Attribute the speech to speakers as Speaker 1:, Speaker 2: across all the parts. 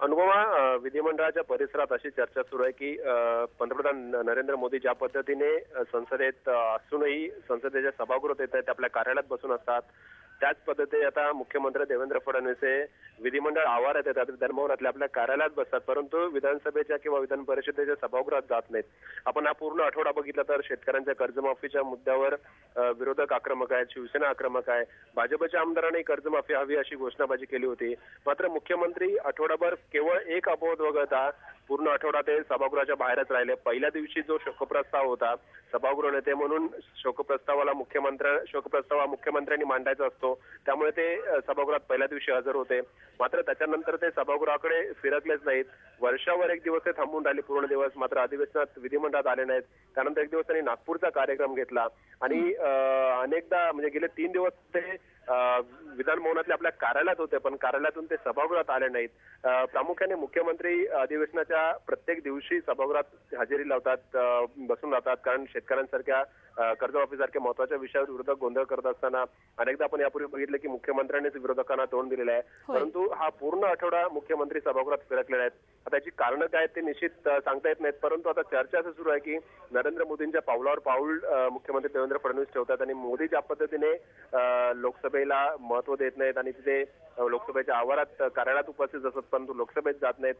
Speaker 1: अनुपमा, विधिमंडळाच्या परिसरात अशी चर्चा सुरू आहे की पंतप्रधान नरेंद्र मोदी ज्या पद्धतीने संसदेत असूनही संसदेच्या सभागृहात येत आहेत, आपल्या कार्यालयात बसून असतात, त्याच पद्धतीने आता मुख्यमंत्री देवेंद्र फडणवीस हे विधिमंडळ आवारात येतात, विधानभवनातल्या आपल्या कार्यालयात बसतात, परंतु विधानसभेच्या किंवा विधान परिषदेच्या सभागृहात जात नाहीत. आपण हा पूर्ण आठवडा बघितला तर शेतकऱ्यांच्या कर्जमाफीच्या मुद्द्यावर विरोधक आक्रमक आहेत, शिवसेना आक्रमक आहे. भाजपच्या आमदारांनी कर्जमाफी हवी अशी घोषणाबाजी केली होती. मात्र मुख्यमंत्री आठवडाभर केवळ एक अपवाद वगळता पूर्ण आठवडा ते सभागृहाच्या बाहेरच राहिले. पहिल्या दिवशी जो शोकप्रस्ताव होता, सभागृह नेते म्हणून शोकप्रस्ताव मुख्यमंत्र्यांनी मांडायचा असतो, त्यामुळे ते सभागृहात पहिल्या दिवशी हजर होते. मात्र त्याच्यानंतर ते सभागृहाकडे फिरकलेच नाहीत. वर्षावर एक दिवस ते थांबून राहिले, पूर्ण दिवस. मात्र अधिवेशनात विधिमंडळात आले नाहीत. त्यानंतर एक दिवस त्यांनी नागपूरचा कार्यक्रम घेतला आणि अनेकदा म्हणजे गेले 3 दिवस ते विधान भवनातल्या आपल्या कार्यालयात होते, पण कार्यालयातून ते सभागृहात आले नाहीत. प्रामुख्याने मुख्यमंत्री अधिवेशनाच्या प्रत्येक दिवशी सभागृहात हजेरी लावतात, बसून राहतात, कारण शेतकऱ्यांसारख्या कर्जमाफीसारख्या महत्वाच्या विषयावर विरोधक गोंधळ करत असताना अनेकदा आपण यापूर्वी बघितलं की मुख्यमंत्र्यांनीच विरोधकांना तोंड दिलेलं आहे. परंतु हा पूर्ण आठवडा मुख्यमंत्री सभागृहात फिरकलेले आहेत. आता याची कारणं काय ते निश्चित सांगता येत नाहीत, परंतु आता चर्चा असं सुरू आहे की नरेंद्र मोदींच्या पावलावर पाऊल मुख्यमंत्री देवेंद्र फडणवीस ठेवतात आणि मोदी ज्या पद्धतीने लोकसभेला महत्व देत नाहीत आणि तिथे लोकसभेच्या आवारात कार्यालयात उपस्थित असतात, परंतु लोकसभेत जात नाहीत.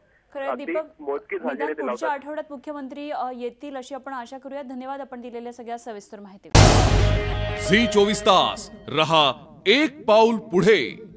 Speaker 1: मोजकीच हजेरी ते लावतात.
Speaker 2: पुढच्या आठवड्यात मुख्यमंत्री येतील अशी आपण आशा करूया. धन्यवाद आपण दिलेल्या सगळ्या सविस्तर माहिती.
Speaker 3: झी 24 तास रहा एक पाऊल पुढे.